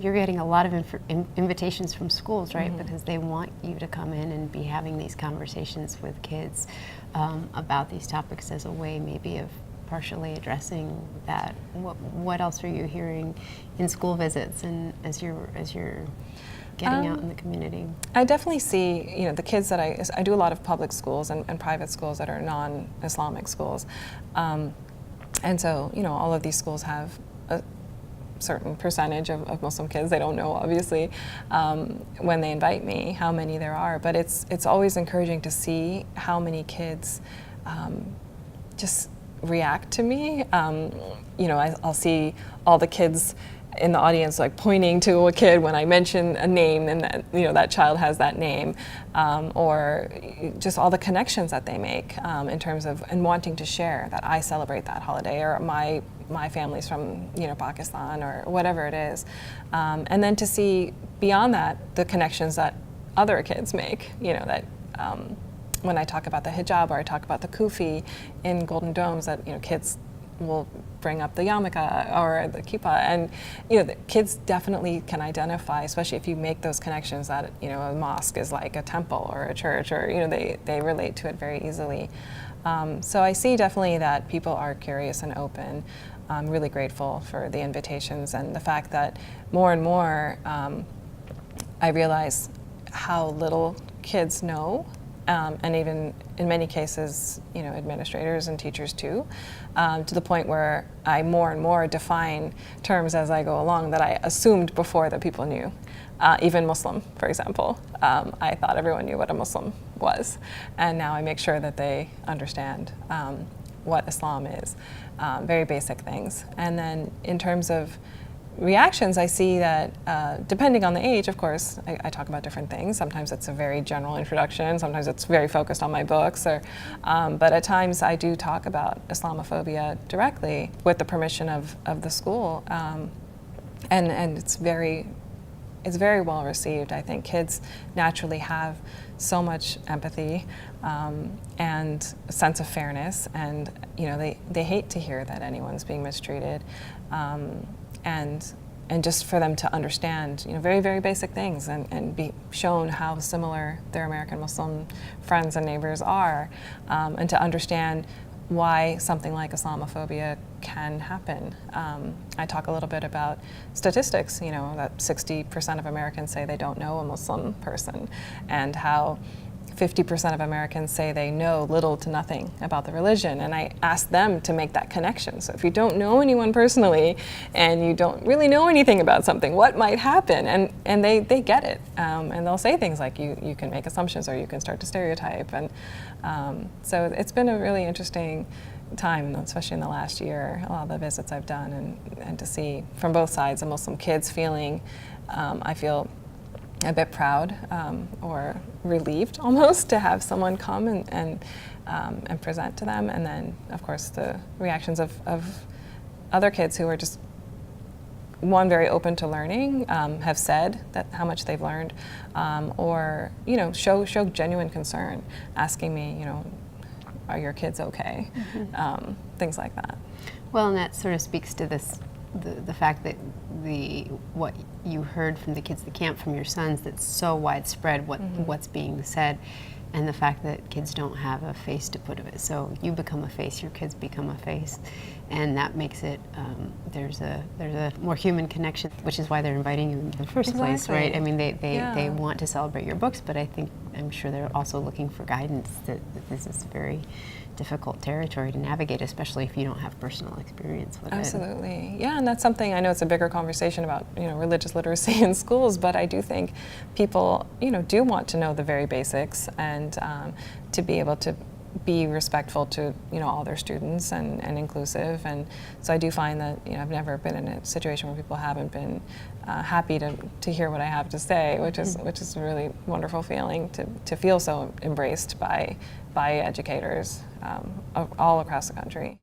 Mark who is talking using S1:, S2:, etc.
S1: You're getting a lot of invitations from schools, right?
S2: Mm-hmm.
S1: Because they want you to come in and be having these conversations with kids about these topics as a way maybe of partially addressing that. What else are you hearing in school visits and as you're getting out in the community?
S2: I definitely see, the kids that I do a lot of public schools and private schools that are non-Islamic schools. And so, all of these schools have a certain percentage of Muslim kids. They don't know, obviously, when they invite me how many there are, but it's always encouraging to see how many kids just react to me. I'll see all the kids in the audience like pointing to a kid when I mention a name and that child has that name, or just all the connections that they make in terms of and wanting to share that I celebrate that holiday, or my family's from Pakistan, or whatever it is, and then to see beyond that the connections that other kids make, that when I talk about the hijab or I talk about the kufi in Golden Domes, that kids will bring up the yarmulke or the kippah, and the kids definitely can identify, especially if you make those connections, that a mosque is like a temple or a church, or they relate to it very easily. So I see definitely that people are curious and open. I'm really grateful for the invitations and the fact that more and more I realize how little kids know. And even in many cases, administrators and teachers too, to the point where I more and more define terms as I go along that I assumed before that people knew. Even Muslim, for example. I thought everyone knew what a Muslim was, and now I make sure that they understand what Islam is, very basic things. And then in terms of reactions, I see that depending on the age, of course, I talk about different things. Sometimes it's a very general introduction, sometimes it's very focused on my books, but at times I do talk about Islamophobia directly with the permission of the school, and it's very well received. I think kids naturally have so much empathy and a sense of fairness, and they hate to hear that anyone's being mistreated. And just for them to understand, very, very basic things, and be shown how similar their American Muslim friends and neighbors are, and to understand why something like Islamophobia can happen. I talk a little bit about statistics, that 60% of Americans say they don't know a Muslim person, and how 50% of Americans say they know little to nothing about the religion, and I ask them to make that connection. So if you don't know anyone personally and you don't really know anything about something, what might happen? And they get it, and they'll say things like you can make assumptions, or you can start to stereotype, and so it's been a really interesting time, especially in the last year, a lot of the visits I've done, and to see from both sides the Muslim kids feeling, I feel a bit proud or relieved almost to have someone come and present to them, and then of course the reactions of other kids who are just very open to learning, have said that how much they've learned, or show genuine concern, asking me are your kids okay, things like that.
S1: Well, and that sort of speaks to this. The fact that what you heard from the kids at the camp, from your sons, that's so widespread, what's being said, and the fact that kids don't have a face to put of it. So you become a face, your kids become a face, and that makes it, there's a more human connection, which is why they're inviting you in the first place, right? I mean, they want to celebrate your books, but I'm sure they're also looking for guidance that this is very difficult territory to navigate, especially if you don't have personal experience with it.
S2: Absolutely, yeah, and that's something, I know it's a bigger conversation about religious literacy in schools, but I do think people do want to know the very basics, and to be able to be respectful to all their students and inclusive, and so I do find that I've never been in a situation where people haven't been happy to hear what I have to say, which is a really wonderful feeling to feel so embraced by educators all across the country.